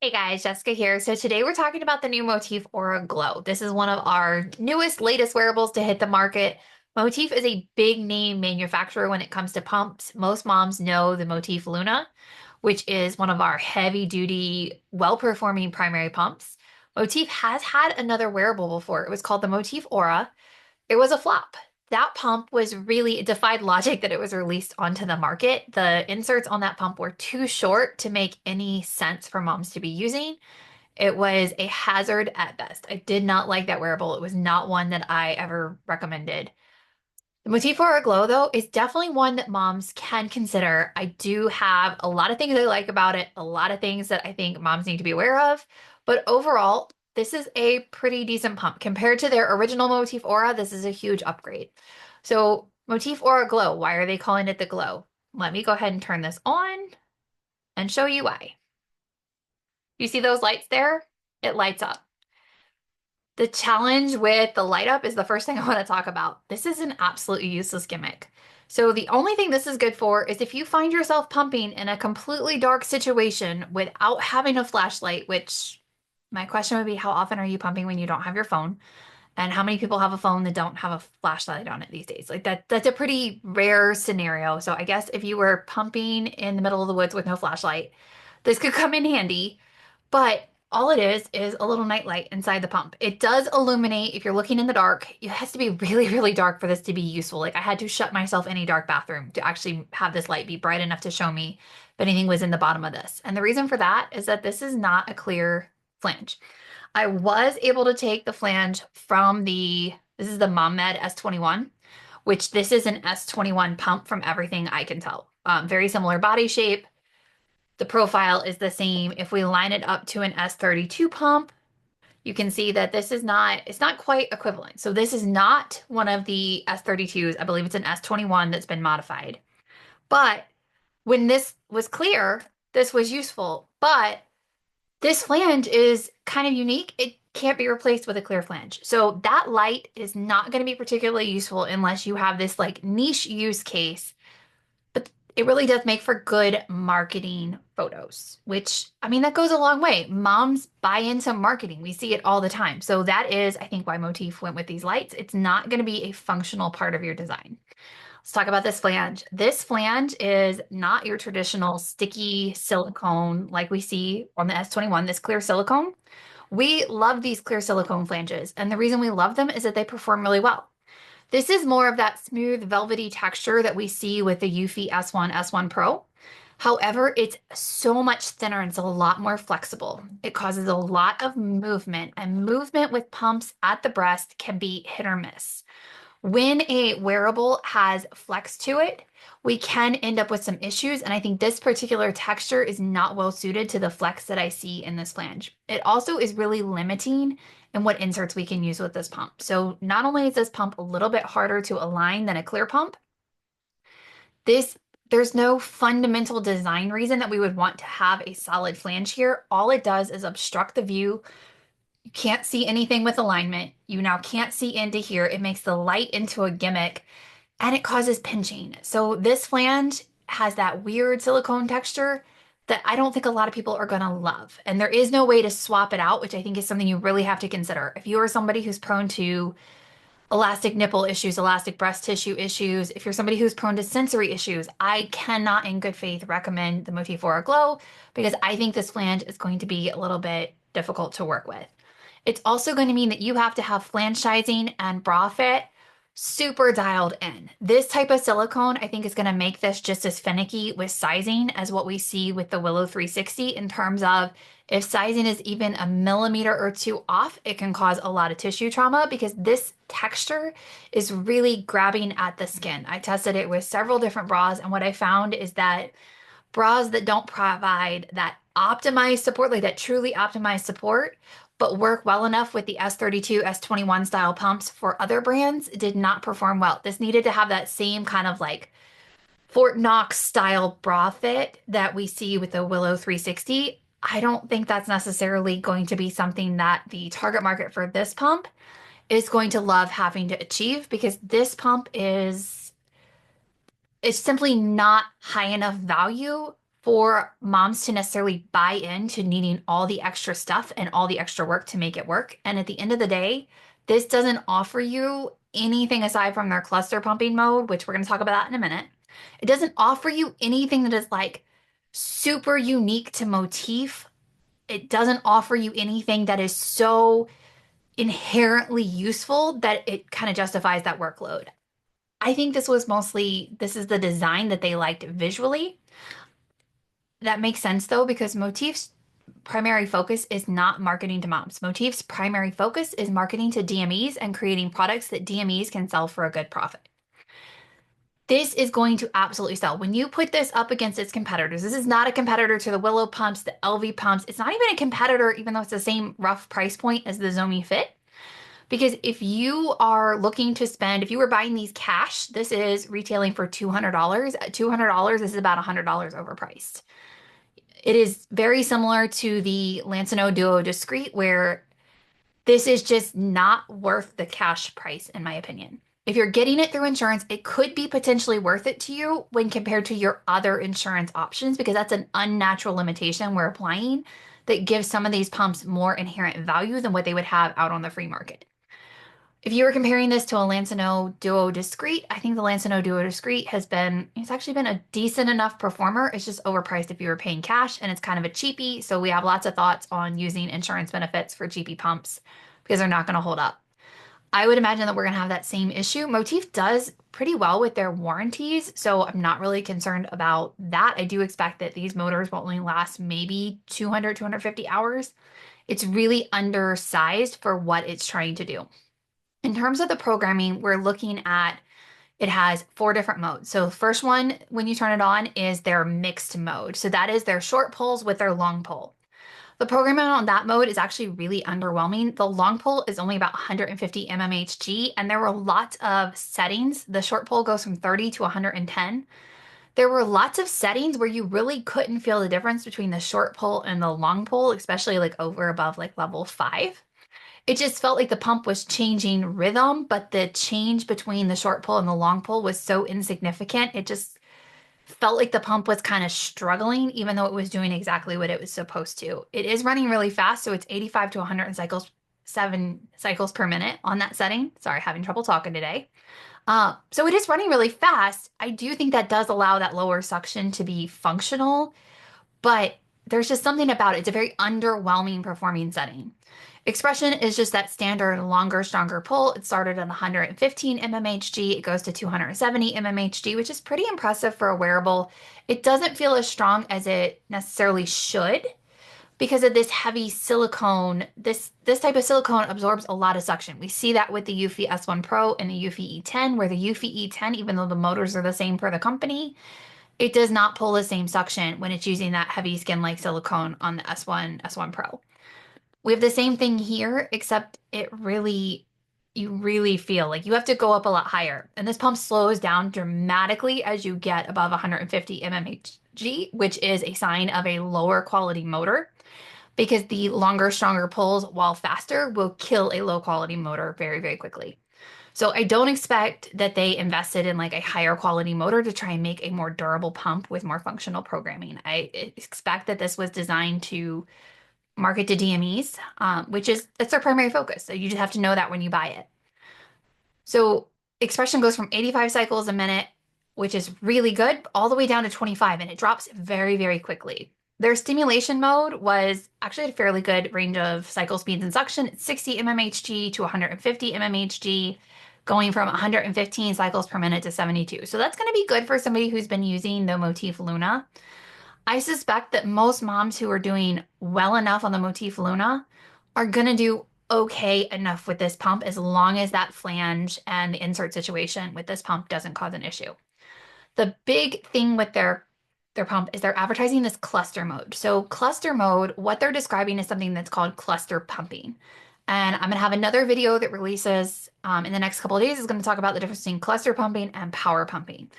Hey guys, Jessica here. So today we're talking about the new Motif Aura Glow. This is one of our newest, latest wearables to hit the market. Motif is a big name manufacturer when it comes to pumps. Most moms know the Motif Luna, which is one of our heavy duty, well-performing primary pumps. Motif has had another wearable before. It was called the Motif Aura. It was a flop. That pump was really, it defied logic that it was released onto the market. The inserts on that pump were too short to make any sense for moms to be using. It was a hazard at best. I did not like that wearable. It was not one that I ever recommended. The Motif Aura Glow, though, is definitely one that moms can consider. I do have a lot of things I like about it, a lot of things that I think moms need to be aware of. But overall, this is a pretty decent pump. Compared to their original Motif Aura, this is a huge upgrade. So, Motif Aura Glow, why are they calling it the Glow? Let me go ahead and turn this on and show you why. You see those lights there? It lights up. The challenge with the light up is the first thing I want to talk about. This is an absolutely useless gimmick. So the only thing this is good for is if you find yourself pumping in a completely dark situation without having a flashlight, which my question would be, how often are you pumping when you don't have your phone? And how many people have a phone that don't have a flashlight on it these days? Like that's a pretty rare scenario. So I guess if you were pumping in the middle of the woods with no flashlight, this could come in handy. But all it is a little nightlight inside the pump. It does illuminate if you're looking in the dark. It has to be really, really dark for this to be useful. Like I had to shut myself in a dark bathroom to actually have this light be bright enough to show me if anything was in the bottom of this. And the reason for that is that this is not a clear flange. I was able to take the flange from this is the MomMed S21, which this is an S21 pump from everything I can tell. Very similar body shape. The profile is the same. If we line it up to an S32 pump, you can see that this is not, it's not quite equivalent. So this is not one of the S32s. I believe it's an S21 that's been modified. But when this was clear, this was useful. But this flange is kind of unique. It can't be replaced with a clear flange. So that light is not going to be particularly useful unless you have this like niche use case. But it really does make for good marketing photos, which I mean, that goes a long way. Moms buy into marketing. We see it all the time. So that is, I think, why Motif went with these lights. It's not going to be a functional part of your design. Let's talk about this flange. This flange is not your traditional sticky silicone like we see on the S21, this clear silicone. We love these clear silicone flanges, and the reason we love them is that they perform really well. This is more of that smooth, velvety texture that we see with the Eufy S1, S1 Pro. However, it's so much thinner and it's a lot more flexible. It causes a lot of movement, and movement with pumps at the breast can be hit or miss. When a wearable has flex to it, we can end up with some issues. And I think this particular texture is not well suited to the flex that I see in this flange. It also is really limiting in what inserts we can use with this pump. So not only is this pump a little bit harder to align than a clear pump, there's no fundamental design reason that we would want to have a solid flange here. All it does is obstruct the view. You can't see anything with alignment. You now can't see into here. It makes the light into a gimmick and it causes pinching. So this flange has that weird silicone texture that I don't think a lot of people are going to love. And there is no way to swap it out, which I think is something you really have to consider. If you are somebody who's prone to elastic nipple issues, elastic breast tissue issues, if you're somebody who's prone to sensory issues, I cannot in good faith recommend the Motif Aura Glow because I think this flange is going to be a little bit difficult to work with. It's also going to mean that you have to have flange sizing and bra fit super dialed in. This type of silicone, I think, is going to make this just as finicky with sizing as what we see with the Willow 360 in terms of if sizing is even a millimeter or two off, it can cause a lot of tissue trauma because this texture is really grabbing at the skin. I tested it with several different bras, and what I found is that bras that don't provide that optimized support, like that truly optimized support, but work well enough with the S32, S21 style pumps for other brands did not perform well. This needed to have that same kind of like Fort Knox style bra fit that we see with the Willow 360. I don't think that's necessarily going to be something that the target market for this pump is going to love having to achieve because this pump is it's simply not high enough value for moms to necessarily buy into needing all the extra stuff and all the extra work to make it work. And at the end of the day, this doesn't offer you anything aside from their cluster pumping mode, which we're going to talk about that in a minute. It doesn't offer you anything that is like super unique to Motif. It doesn't offer you anything that is so inherently useful that it kind of justifies that workload. I think this is the design that they liked visually. That makes sense though, because Motif's primary focus is not marketing to moms. Motif's primary focus is marketing to DMEs and creating products that DMEs can sell for a good profit. This is going to absolutely sell. When you put this up against its competitors, this is not a competitor to the Willow pumps, the LV pumps. It's not even a competitor, even though it's the same rough price point as the Zomi Fit. Because if you are looking to spend, if you were buying these cash, this is retailing for $200. At $200, this is about $100 overpriced. It is very similar to the Lancino Duo Discreet, where this is just not worth the cash price, in my opinion. If you're getting it through insurance, it could be potentially worth it to you when compared to your other insurance options, because that's an unnatural limitation we're applying that gives some of these pumps more inherent value than what they would have out on the free market. If you were comparing this to a Lancino Duo Discreet, I think the Lancino Duo Discreet it's actually been a decent enough performer. It's just overpriced if you were paying cash, and it's kind of a cheapie. So we have lots of thoughts on using insurance benefits for cheapie pumps because they're not going to hold up. I would imagine that we're going to have that same issue. Motif does pretty well with their warranties, so I'm not really concerned about that. I do expect that these motors will only last maybe 200, 250 hours. It's really undersized for what it's trying to do. In terms of the programming, we're looking at it has 4 different modes. So the first one, when you turn it on, is their mixed mode. So that is their short pulls with their long pull. The programming on that mode is actually really underwhelming. The long pull is only about 150 mmHg, and there were lots of settings. The short pull goes from 30 to 110. There were lots of settings where you really couldn't feel the difference between the short pull and the long pull, especially like over above like level 5. It just felt like the pump was changing rhythm, but the change between the short pull and the long pull was so insignificant. It just felt like the pump was kind of struggling, even though it was doing exactly what it was supposed to. It is running really fast, so it's 85 to 100 cycles, 7 cycles per minute on that setting. Sorry, having trouble talking today. So it is running really fast. I do think that does allow that lower suction to be functional, but there's just something about it. It's a very underwhelming performing setting. Expression is just that standard longer, stronger pull. It started at 115 mmHg. It goes to 270 mmHg, which is pretty impressive for a wearable. It doesn't feel as strong as it necessarily should because of this heavy silicone. This type of silicone absorbs a lot of suction. We see that with the Eufy S1 Pro and the Eufy E10, where the Eufy E10, even though the motors are the same per the company, it does not pull the same suction when it's using that heavy skin-like silicone on the S1 Pro. We have the same thing here, except you really feel like you have to go up a lot higher. And this pump slows down dramatically as you get above 150 mmHg, which is a sign of a lower quality motor because the longer, stronger pulls while faster will kill a low quality motor very, very quickly. So I don't expect that they invested in like a higher quality motor to try and make a more durable pump with more functional programming. I expect that this was designed to market to DMEs, that's their primary focus. So you just have to know that when you buy it. So expression goes from 85 cycles a minute, which is really good, all the way down to 25, and it drops very, very quickly. Their stimulation mode was actually a fairly good range of cycle speeds and suction. It's 60 mmHg to 150 mmHg, going from 115 cycles per minute to 72. So that's going to be good for somebody who's been using the Motif Luna. I suspect that most moms who are doing well enough on the Motif Luna are going to do okay enough with this pump as long as that flange and the insert situation with this pump doesn't cause an issue. The big thing with their pump is they're advertising this cluster mode. So cluster mode, what they're describing is something that's called cluster pumping. And I'm going to have another video that releases in the next couple of days is going to talk about the difference between cluster pumping and power pumping.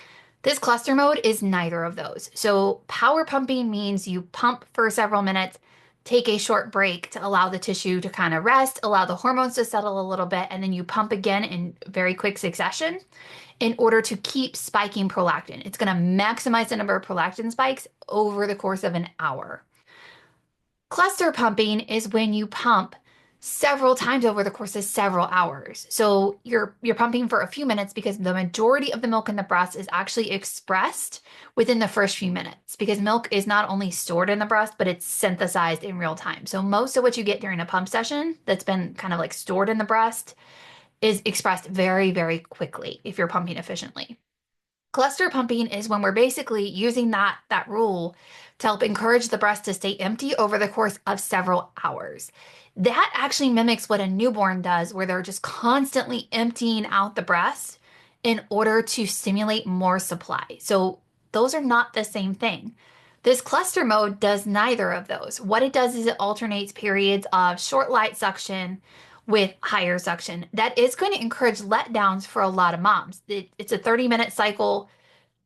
This cluster mode is neither of those. So power pumping means you pump for several minutes, take a short break to allow the tissue to kind of rest, allow the hormones to settle a little bit, and then you pump again in very quick succession in order to keep spiking prolactin. It's going to maximize the number of prolactin spikes over the course of an hour. Cluster pumping is when you pump several times over the course of several hours. So you're pumping for a few minutes because the majority of the milk in the breast is actually expressed within the first few minutes because milk is not only stored in the breast, but it's synthesized in real time. So most of what you get during a pump session that's been kind of like stored in the breast is expressed very, very quickly if you're pumping efficiently. Cluster pumping is when we're basically using that rule to help encourage the breast to stay empty over the course of several hours. That actually mimics what a newborn does, where they're just constantly emptying out the breast in order to stimulate more supply. So those are not the same thing. This cluster mode does neither of those. What it does is it alternates periods of short light suction with higher suction. That is going to encourage letdowns for a lot of moms. It's a 30-minute cycle.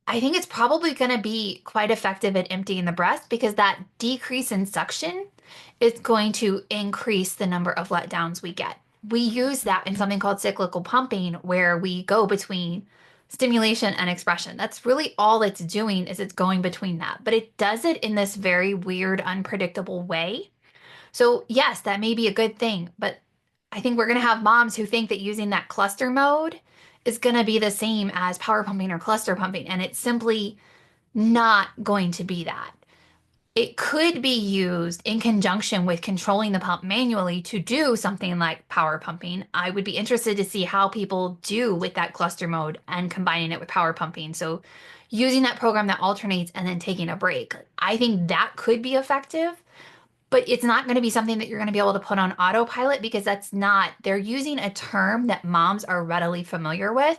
I think it's probably going to be quite effective at emptying the breast because that decrease in suction is going to increase the number of letdowns we get. We use that in something called cyclical pumping, where we go between stimulation and expression. That's really all it's doing is it's going between that, but it does it in this very weird, unpredictable way. So yes, that may be a good thing, but I think we're going to have moms who think that using that cluster mode is going to be the same as power pumping or cluster pumping, and it's simply not going to be that. It could be used in conjunction with controlling the pump manually to do something like power pumping. I would be interested to see how people do with that cluster mode and combining it with power pumping. So using that program that alternates and then taking a break. I think that could be effective, but it's not going to be something that you're going to be able to put on autopilot because they're using a term that moms are readily familiar with,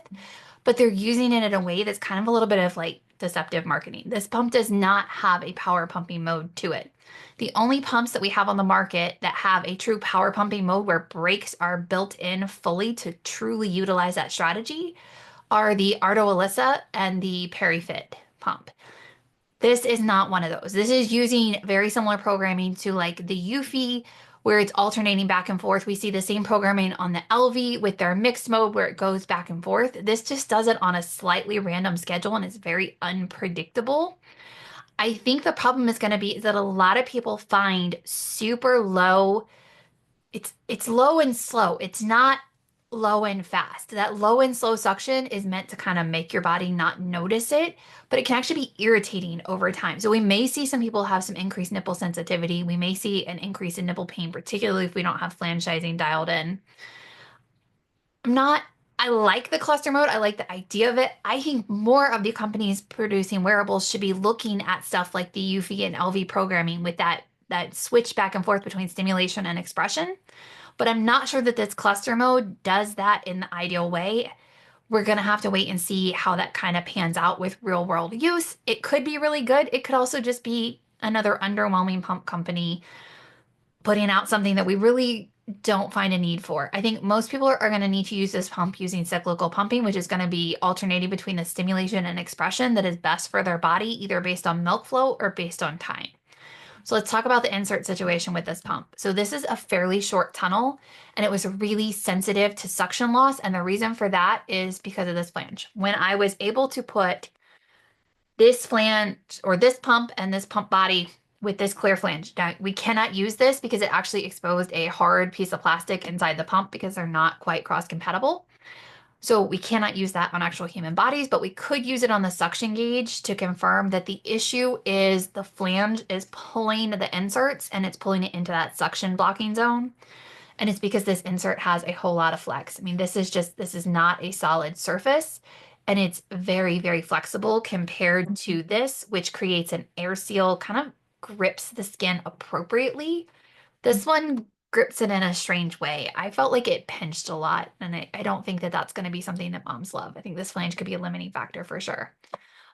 but they're using it in a way that's kind of a little bit of like deceptive marketing. This pump does not have a power pumping mode to it. The only pumps that we have on the market that have a true power pumping mode where brakes are built in fully to truly utilize that strategy are the Ardo Alyssa and the PeriFit pump. This is not one of those. This is using very similar programming to like the Eufy, where it's alternating back and forth. We see the same programming on the LV with their mixed mode where it goes back and forth. This just does it on a slightly random schedule and it's very unpredictable. I think the problem is going to be is that a lot of people find super low. It's low and slow. It's not low and fast. That low and slow suction is meant to kind of make your body not notice it, but it can actually be irritating over time. So we may see some people have some increased nipple sensitivity. We may see an increase in nipple pain, particularly if we don't have flangizing dialed in. I'm not, I like the cluster mode. I like the idea of it. I think more of the companies producing wearables should be looking at stuff like the Eufy and LV programming with that switch back and forth between stimulation and expression. But I'm not sure that this cluster mode does that in the ideal way. We're going to have to wait and see how that kind of pans out with real world use. It could be really good. It could also just be another underwhelming pump company putting out something that we really don't find a need for. I think most people are going to need to use this pump using cyclical pumping, which is going to be alternating between the stimulation and expression that is best for their body, either based on milk flow or based on time. So let's talk about the insert situation with this pump. So this is a fairly short tunnel and it was really sensitive to suction loss. And the reason for that is because of this flange. When I was able to put this flange or this pump and this pump body with this clear flange, now we cannot use this because it actually exposed a hard piece of plastic inside the pump because they're not quite cross compatible. So we cannot use that on actual human bodies, but we could use it on the suction gauge to confirm that the issue is the flange is pulling the inserts and it's pulling it into that suction blocking zone. And it's because this insert has a whole lot of flex. I mean, this is not a solid surface and it's very, very flexible compared to this, which creates an air seal, kind of grips the skin appropriately. This one grips it in a strange way. I felt like it pinched a lot, and I don't think that that's going to be something that moms love. I think this flange could be a limiting factor for sure.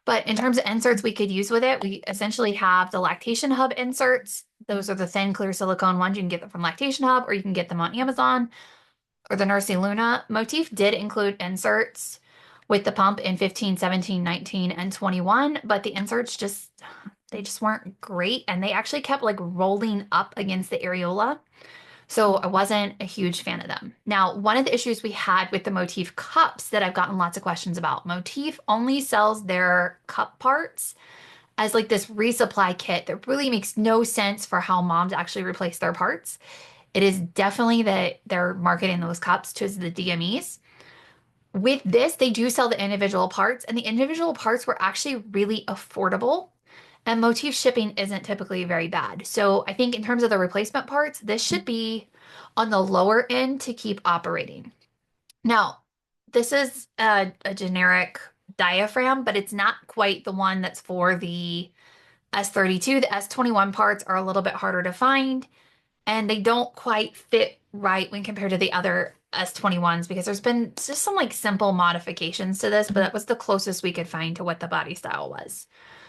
But in terms of inserts we could use with it, we essentially have the lactation hub inserts. Those are the thin, clear silicone ones. You can get them from Lactation Hub, or you can get them on Amazon or the Nursey Luna. Motif did include inserts with the pump in 15, 17, 19, and 21, but the inserts just They just weren't great. And they actually kept like rolling up against the areola. So I wasn't a huge fan of them. Now, one of the issues we had with the Motif cups that I've gotten lots of questions about, Motif only sells their cup parts as like this resupply kit that really makes no sense for how moms actually replace their parts. It is definitely that they're marketing those cups to the DMEs. With this, they do sell the individual parts, and the individual parts were actually really affordable. And Motif shipping isn't typically very bad. So I think in terms of the replacement parts, this should be on the lower end to keep operating. Now, this is a generic diaphragm, but it's not quite the one that's for the S32. The S21 parts are a little bit harder to find, and they don't quite fit right when compared to the other S21s because there's been just some like simple modifications to this, but that was the closest we could find to what the body style was.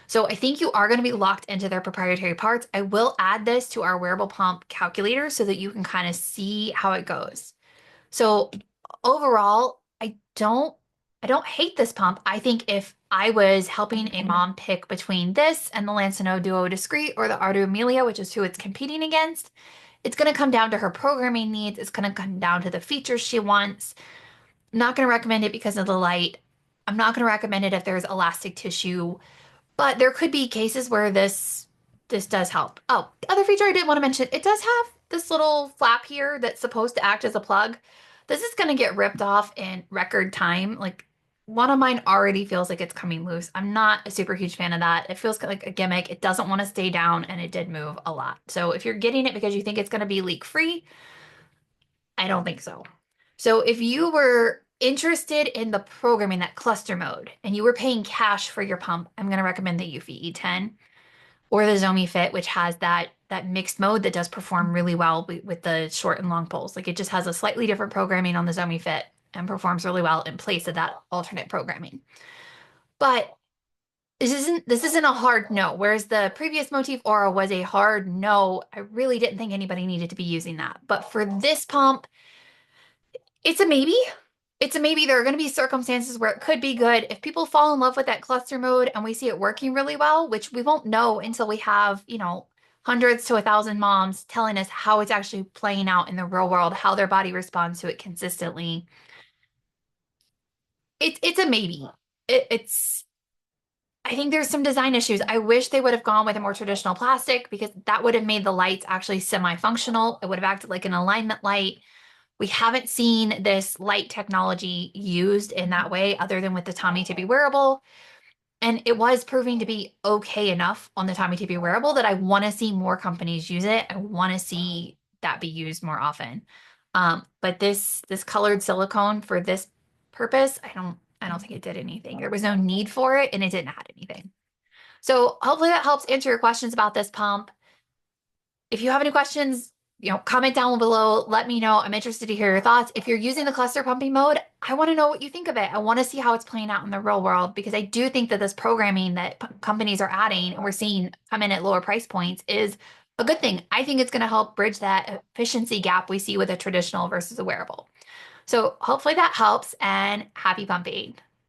So I think you are going to be locked into their proprietary parts. I will add this to our wearable pump calculator so that you can kind of see how it goes. So overall, I don't hate this pump. I think if I was helping a mom pick between this and the Lancino Duo Discreet or the Ardu Amelia, which is who it's competing against, it's going to come down to her programming needs. It's going to come down to the features she wants. I'm not going to recommend it because of the light. I'm not going to recommend it if there's elastic tissue, but there could be cases where this does help. Oh, the other feature I did want to mention, it does have this little flap here that's supposed to act as a plug. This is going to get ripped off in record time. Like one of mine already feels like it's coming loose. I'm not a super huge fan of that. It feels like a gimmick. It doesn't want to stay down and it did move a lot. So if you're getting it because you think it's going to be leak free, I don't think so. So if you were interested in the programming, that cluster mode, and you were paying cash for your pump, I'm going to recommend the Eufy E10 or the Zomi Fit, which has that mixed mode that does perform really well with the short and long poles. Like it just has a slightly different programming on the Zomi Fit and performs really well in place of that alternate programming. But this isn't a hard no. Whereas the previous Motif Aura was a hard no. I really didn't think anybody needed to be using that. But for this pump, it's a maybe. It's a maybe. There are going to be circumstances where it could be good. If people fall in love with that cluster mode and we see it working really well, which we won't know until we have, hundreds to 1,000 moms telling us how it's actually playing out in the real world, how their body responds to it consistently. It's a maybe. It's I think there's some design issues. I wish they would have gone with a more traditional plastic because that would have made the lights actually semi-functional. It would have acted like an alignment light. We haven't seen this light technology used in that way other than with the Tommy Tippy wearable. And it was proving to be okay enough on the Tommy Tippy wearable that I want to see more companies use it. I want to see that be used more often. But this colored silicone for this purpose, I don't think it did anything. There was no need for it and it didn't add anything. So hopefully that helps answer your questions about this pump. If you have any questions, comment down below. Let me know. I'm interested to hear your thoughts. If you're using the cluster pumping mode, I want to know what you think of it. I want to see how it's playing out in the real world because I do think that this programming that companies are adding and we're seeing come in at lower price points is a good thing. I think it's going to help bridge that efficiency gap we see with a traditional versus a wearable. So hopefully that helps and happy pumping.